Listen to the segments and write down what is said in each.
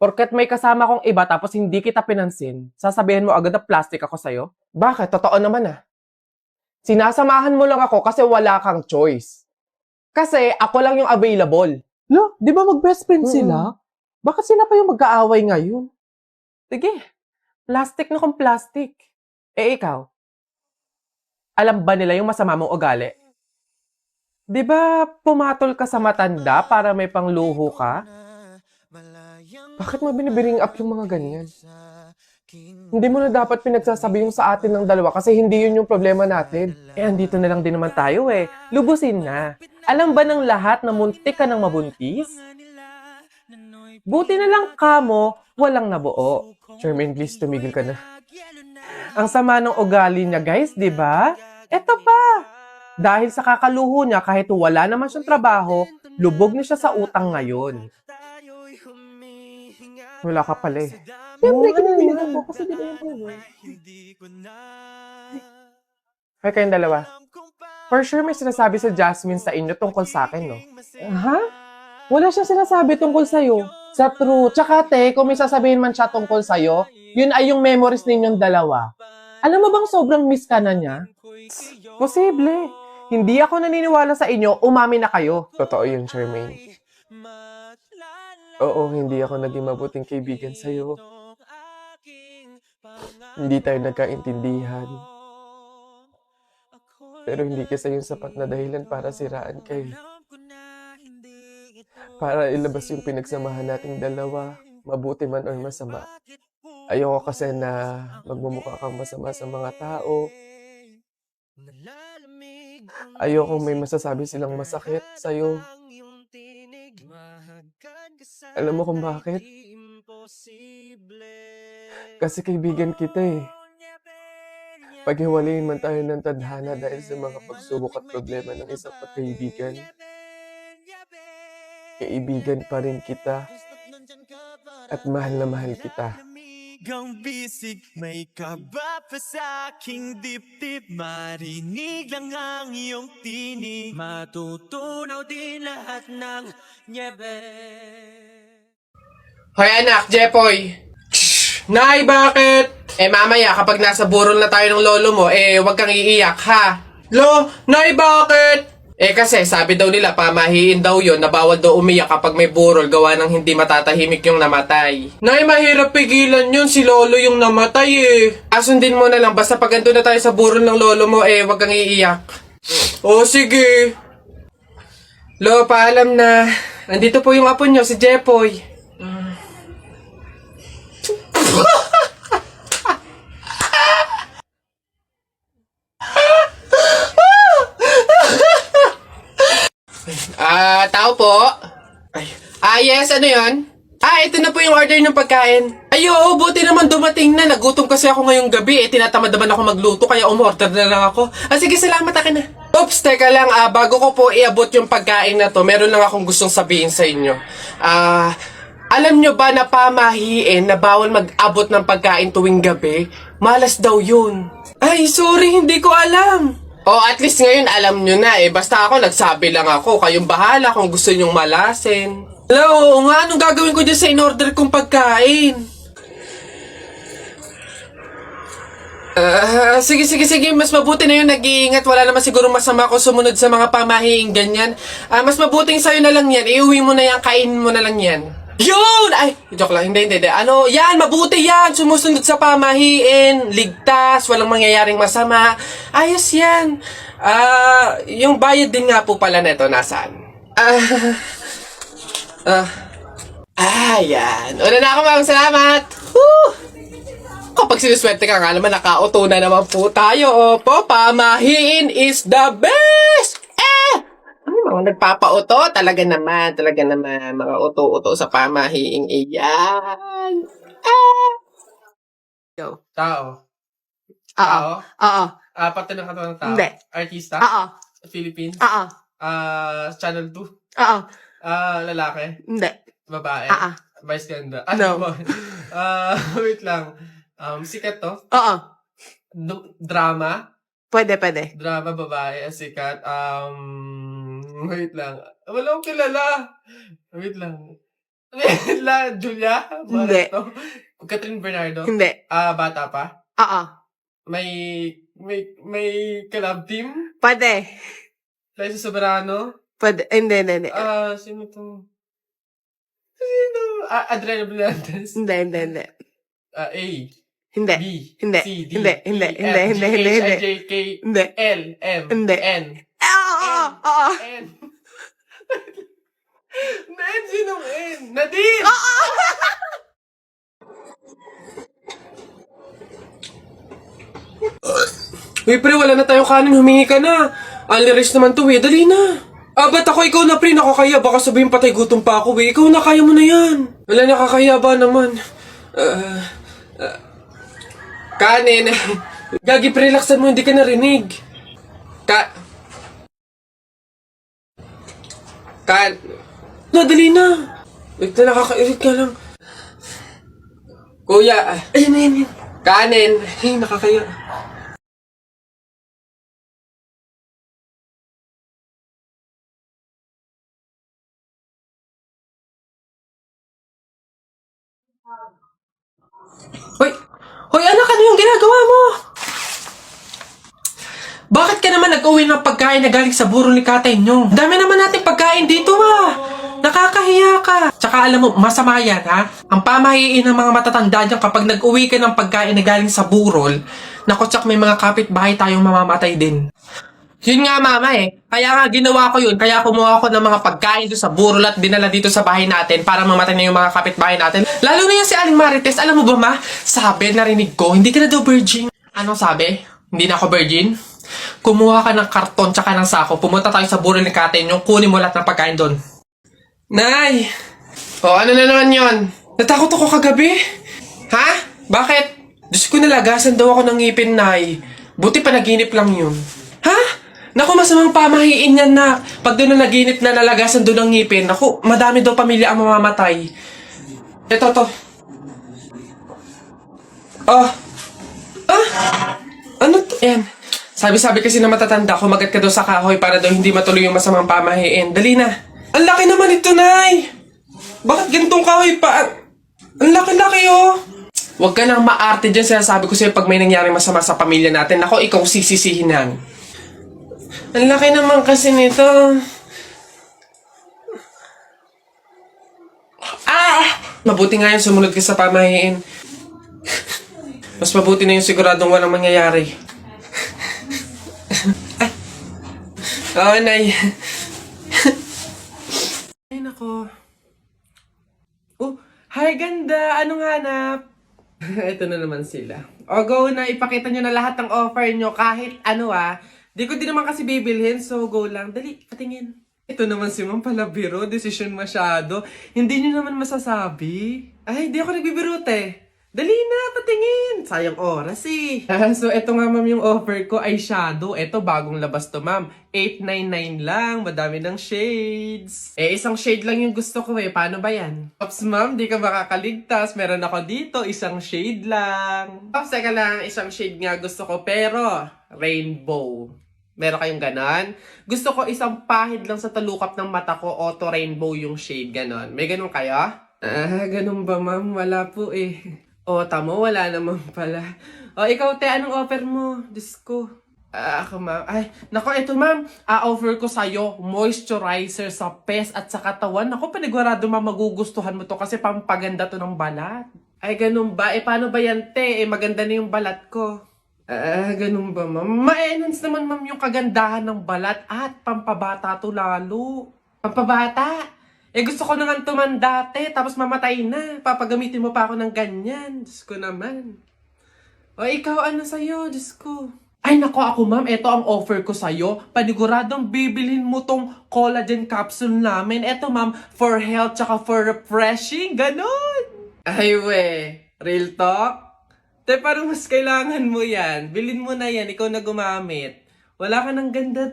Porket may kasama kong iba tapos hindi kita pinansin, sasabihin mo agad na plastic ako sa'yo? Bakit? Totoo naman ah. Sinasamahan mo lang ako kasi wala kang choice. Kasi ako lang yung available. Lo, di ba mag-best friend sila? Bakit sila pa yung magkaaway ngayon? Sige, plastic na kung plastic. Eh ikaw, alam ba nila yung masama mong ugali? Di ba pumatol ka sa matanda para may pangluho ka? Bakit mo binibiring up yung mga ganyan? Hindi mo na dapat pinagsasabi yung sa atin ng dalawa kasi hindi yun yung problema natin. Eh, andito na lang din naman tayo eh. Lubusin na. Alam ba ng lahat na muntik ka ng mabuntis? Buti na lang kamo, walang nabuo. Charmaine, please, tumigil ka na. Ang sama ng ugali niya, guys, di ba? Eto pa. Dahil sa kakaluho niya, kahit wala naman siyang trabaho, lubog na siya sa utang ngayon. Wala ka pala eh. Siyempre, kinibiligan ko kasi di ba yung problema? Hoy, kayong dalawa. For sure may sinasabi sa Jasmine sa inyo tungkol sa akin, no? Ha? Wala siyang sinasabi tungkol sa'yo. Sa true. Tsaka te, kung may sasabihin man siya tungkol sa'yo, yun ay yung memories ninyong dalawa. Alam mo bang sobrang miss ka na niya? Posible. Hindi ako naniniwala sa inyo, umami na kayo. Totoo yun, Charmaine. Oo, hindi ako naging mabuting kaibigan sa'yo. Hindi tayo nagkaintindihan. Pero hindi kasi yung sapat na dahilan para siraan kayo. Para ilabas yung pinagsamahan nating dalawa, mabuti man or masama. Ayoko kasi na magmumukha kang masama sa mga tao. Ayoko may masasabi silang masakit sa'yo. Alam mo kung bakit? Kasi kaibigan kita eh. Paghiwalayin man tayo ng tadhana dahil sa mga pagsubok at problema ng isang pagkaibigan, kaibigan pa rin kita at mahal na mahal kita. Ang bisig, may kaba pa sa aking dibdib. Marinig lang ang iyong tinig, matutunaw din lahat ng nyebe. Hoy anak, Jepoy! Nay, bakit? Eh mamaya kapag nasa burol na tayo ng lolo mo, wag kang iiyak ha. Lo, Nay, bakit? Eh kasi sabi daw nila pamahiin daw yon na bawal daw umiyak kapag may burol gawa ng hindi matatahimik yung namatay. Nay, mahirap pigilan yun, si lolo yung namatay eh. Asundin mo na lang, basta pag ando na tayo sa burol ng lolo mo, wag kang iiyak. Oh, sige. Lo, paalam na. Andito po yung apo nyo, si Jepoy. Tao po? Yes, ano yon? Ito na po yung order ng pagkain. Ay, oo, buti naman dumating na. Nagutom kasi ako ngayong gabi. Tinatamad naman ako magluto, kaya umorder na lang ako. Sige, salamat, akin na. Oops, teka lang, bago ko po iabot yung pagkain na to, meron lang akong gustong sabihin sa inyo. Alam nyo ba na pamahiin na bawal mag-abot ng pagkain tuwing gabi? Malas daw yun. Ay, sorry, hindi ko alam. At least ngayon alam nyo na Basta ako, nagsabi lang ako. Kayong bahala kung gusto nyong malasin. Hello, nga, anong gagawin ko dyan sa in-order kong pagkain? Sige. Mas mabuti na yun nag-iingat. Wala naman siguro masama kung sumunod sa mga pamahiing ganyan. Mas mabuting sa'yo na lang yan. Iuwi mo na yan, kainin mo na lang yan. Yun! Ay, joke lang. Hindi. Ano, yan, mabuti yan. Sumusunod sa pamahiin. Ligtas, walang mangyayaring masama. Ayos yan. Yung bayad din nga po pala neto, nasaan? Yan. Una na ako, ma'am. Salamat. Woo! Kapag sinuswerte ka nga naman, nakauto na naman po tayo. Opo, pamahiin is the best! Mga nagpapauto, talaga naman, mga uto-uto sa pamahiing iyan. Go. Tao. Oo. Oo. Pati ng katawan ng tao. Hindi. Artista. Oo. Philippines. Oo. Channel 2. Oo. Lalaki. Hindi. Babae. Vice ganda. No. Wait lang. Sikat to? Oo. Drama. Pwede. Drama, babae, sikat. Wait lang. Wala akong kilala. Wait lang. La Julia? Hindi. Barreto? Catherine Bernardo? Hindi. Bata pa? Oo. May collab team? Pwede. Liza Soberano? Pwede. Hindi. Sino to? Sino? Adriana Blantes? Hindi. A. Hindi. B. Hindi. C. D. Hindi. E, Hindi. F, Hindi. G, Hindi. H, Hindi. I, J, K, Hindi. L, M, Hindi. N, Oo. N. N, sinong N? Nadine! Uy, pre, wala na tayong kanin. Humingi ka na. Only rice naman to, eh. Dali na. Ba't ako? Ikaw na, pre. Nakakaya. Baka sabihin patay gutom pa ako, eh. Ikaw na, kaya mo na yan. Wala, nakakaya ba naman? Kanin. Gagi, pre, relaxan mo. Hindi ka narinig. No, dali na. Wait na, nakakairit ka lang. Kuya, ayan. Kanin. Ay, nakakaya. Hoy, anak, ano yung ginagawa mo? Bakit ka naman nag-uwi ng pagkain na galing sa burol ni tatay nyo? Dami naman natin pagkain dito, Nakakahiya ka. Tsaka alam mo, masama yan, ha? Ang pamahiin ng mga matatanda dyan kapag nag-uwi ka ng pagkain na galing sa burol, naku, tsak may mga kapitbahay tayong mamamatay din. Yun nga, mama, Kaya nga ginawa ko yun. Kaya kumuha ko ng mga pagkain doon sa burol at dinala dito sa bahay natin para mamatay na yung mga kapitbahay natin. Lalo na yan si Aling Marites. Alam mo ba, ma? Sabi, narinig ko, hindi ka na daw virgin. Anong sabi? Hindi na ako virgin? Kumuha ka ng karton tsaka ng sako. Pumunta tayo sa burol ni Katen yung kunin mo lahat ng pagkain doon. Nay! Ano na naman yon? Natakot ako kagabi. Ha? Bakit? Diyos ko, nalagasan daw ako ng ngipin, Nay. Buti panaginip lang yun. Ha? Naku, masamang pamahiin yan, na. Pag doon na naginip na nalagasan doon ng ngipin, naku, madami daw pamilya ang mamamatay. Ito, to. Ano to? Yan. Sabi-sabi kasi na matatanda, kumagat ka daw sa kahoy para daw hindi matuloy yung masamang pamahiin. Dali na. Ang laki naman ito, Nay! Bakit ganitong kahoy pa? Ang laki-laki, Huwag ka nang maarte dyan. Sinasabi ko sa'yo pag may nangyaring masama sa pamilya natin. Ako, ikaw sisisihin yan. Ang laki naman kasi nito. Mabuti nga yan, sumunod ka sa pamahiin. Mas mabuti na yung siguradong walang mangyayari. Oo, Nay. Ay, nako. Hi, ganda! Anong hanap? Ito na naman sila. Go na, ipakita nyo na lahat ng offer nyo kahit ano, Di ko din naman kasi bibilhin, so go lang. Dali, patingin. Ito naman si Ma'am Palabiro, decision masyado. Hindi nyo naman masasabi. Ay, di ako nagbibiro, Dali na, patingin. Sayang oras, So, eto nga, ma'am, yung offer ko ay shadow. Eto, bagong labas to, ma'am. 899 lang. Madami ng shades. Isang shade lang yung gusto ko, Paano ba yan? Ops, ma'am, di ka makakaligtas. Meron ako dito, isang shade lang. Ops, teka lang, isang shade nga gusto ko, pero rainbow. Meron kayong ganon? Gusto ko isang pahid lang sa talukap ng mata ko, auto rainbow yung shade, ganon. May ganon kayo? Ganon ba, ma'am? Wala po, tamo, wala naman pala. Ikaw, anong offer mo? Diyos ko. Ako, ma'am. Ay, nako, ito, ma'am. Offer ko sa'yo, moisturizer sa pes at sa katawan. Nako, panigurado, ma'am, magugustuhan mo to kasi pampaganda to ng balat. Ay, ganun ba? Paano ba yan, maganda na yung balat ko. Ganun ba, ma'am? Ma-enhance naman, ma'am, yung kagandahan ng balat at pampabata to lalo. Pampabata? Gusto ko na nga tumanda, tapos mamatay na. Papagamitin mo pa ako ng ganyan. Diyos ko naman. Ikaw, ano sa'yo? Diyos ko. Ay, nako ako, ma'am. Ito ang offer ko sa'yo. Paniguradong bibilhin mo tong collagen capsule namin. Ito, ma'am, for health tsaka for refreshing. Ganon. Ay, real talk? Parang mas kailangan mo yan. Bilhin mo na yan. Ikaw na gumamit. Wala ka ng ganda,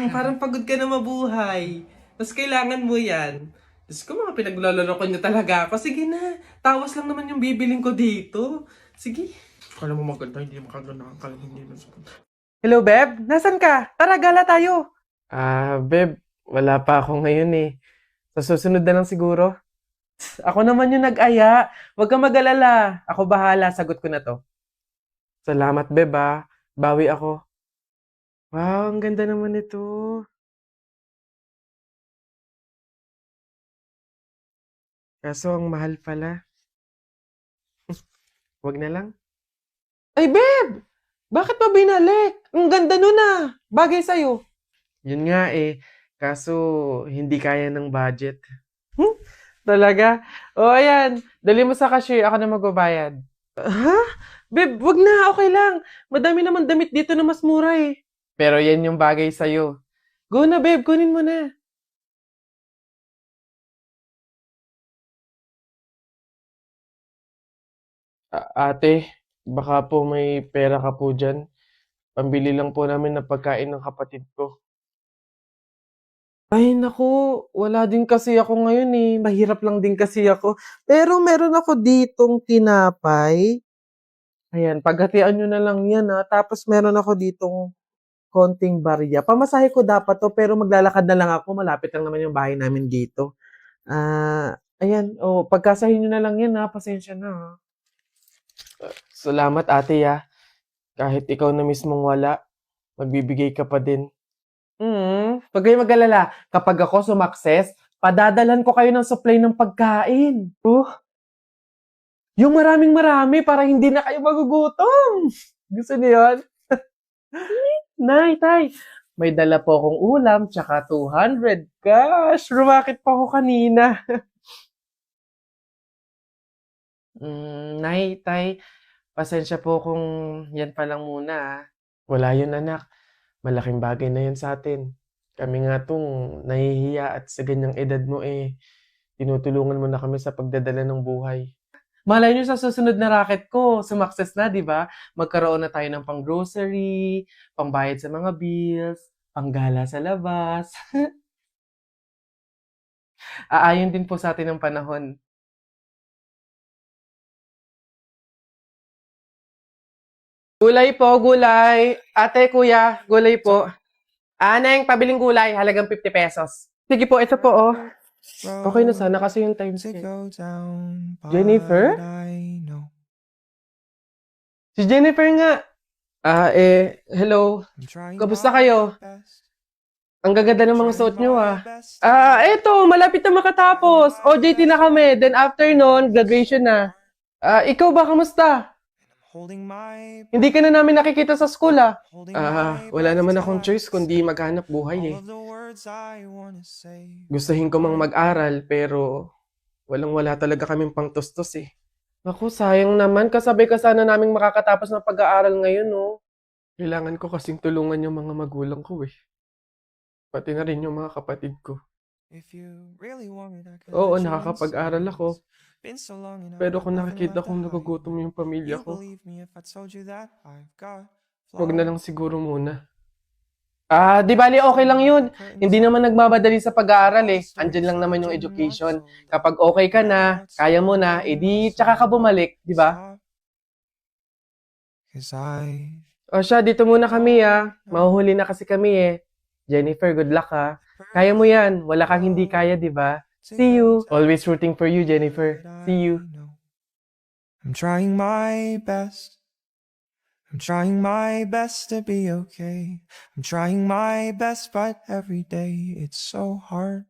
parang pagod ka na mabuhay. Mas kailangan mo yan. Diyos ko, mga pinagloloko niyo talaga ako. Sige na, tawas lang naman yung bibiling ko dito. Sige. Kala mo maganda, hindi makaganda nakakalang hindi na. Hello, Beb? Nasaan ka? Tara, gala tayo. Beb, wala pa ako ngayon Sa susunod na lang siguro. Ako naman yung nag-aya. Huwag kang mag-alala. Ako bahala. Sagot ko na to. Salamat, Beb, ah. Bawi ako. Wow, ang ganda naman ito. Kaso ang mahal pala. Wag na lang. Ay, Beb! Bakit pa binalik? Ang ganda nun ah. Bagay sa'yo. Yun nga eh. Kaso, hindi kaya ng budget. Talaga? O, ayan. Dali mo sa cashier. Ako na magbabayad. Ha? Beb, wag na. Okay lang. Madami naman damit dito na mas mura eh. Pero yan yung bagay sa'yo. Go na, Beb. Kunin mo na. Ate, baka po may pera ka po dyan. Pambili lang po namin ng pagkain ng kapatid ko. Ay, naku, wala din kasi ako ngayon eh. Mahirap lang din kasi ako. Pero meron ako ditong tinapay. Ayan, paghatian nyo na lang yan ha. Tapos meron ako ditong konting barya. Pamasahe ko dapat to, pero maglalakad na lang ako. Malapit lang naman yung bahay namin dito. Ayan, pagkasahin nyo na lang yan ha. Pasensya na ha. Salamat ate ya. Kahit ikaw na mismong wala, magbibigay ka pa din. Huwag kayong mag-alala. Kapag ako sumakses, padadalan ko kayo ng supply ng pagkain. Yung maraming-marami para hindi na kayo magugutom. Gusto niyo yun? Nay, tay, may dala po akong ulam tsaka 200. Gosh, rumakit pa ako kanina. Nay, tay, pasensya po kung yan pa lang muna ah. Wala yun anak. Malaking bagay na yun sa atin. Kami nga tong nahihiya at sa ganyang edad mo eh, tinutulungan mo na kami sa pagdadala ng buhay. Malay nyo sa susunod na racket ko, sumakses na, di ba? Magkaroon na tayo ng pang-grocery, pangbayad sa mga bills, panggala sa labas. Aayon din po sa atin ng panahon. Gulay po, gulay. Ate, kuya, gulay po. Neng, pabiling gulay, halagang 50 pesos. Sige po, ito po, oh. Okay na sana kasi yung time to check. go down, Jennifer? but I know Si Jennifer nga. Hello. I'm trying Kamusta my kayo? best, Ang gaganda ng mga trying suot nyo, my ah. best Eto, malapit na makatapos. OJT na kami. Then after nun, graduation na. Ikaw ba, kamusta? holding my Hindi ka na namin nakikita sa school, ah. holding my Wala breath naman till akong I choice kundi say maghanap buhay, all eh. of the words I wanna say. Gustuhin ko mang mag-aral, pero walang-wala talaga kaming pangtustos, eh. Naku, sayang naman. Kasabay ka sana naming makakatapos ng pag-aaral ngayon, no? Kailangan ko kasing tulungan yung mga magulang ko, eh. Pati na rin yung mga kapatid ko. If you really want it, I could Oo, let you nakakapag-aral understand. ako. Been so long and I've Pero got kung nothing nakikita left to kong hide. nagugutom yung pamilya You ko, believe me if I told you that I've got wag na lang flaws. siguro muna. Di bali okay lang yun. Hindi naman nagmamadali sa pag-aaral eh. Andyan lang naman yung education. Kapag okay ka na, kaya mo na, edi tsaka ka bumalik, di ba? Cause I O siya, dito muna kami ah. Mahuhuli na kasi kami eh. Jennifer, good luck ha. Kaya mo yan. Wala kang hindi kaya, di ba? See you. Always rooting for you, Jennifer. See you. I'm trying my best. I'm trying my best to be okay. I'm trying my best, but every day it's so hard.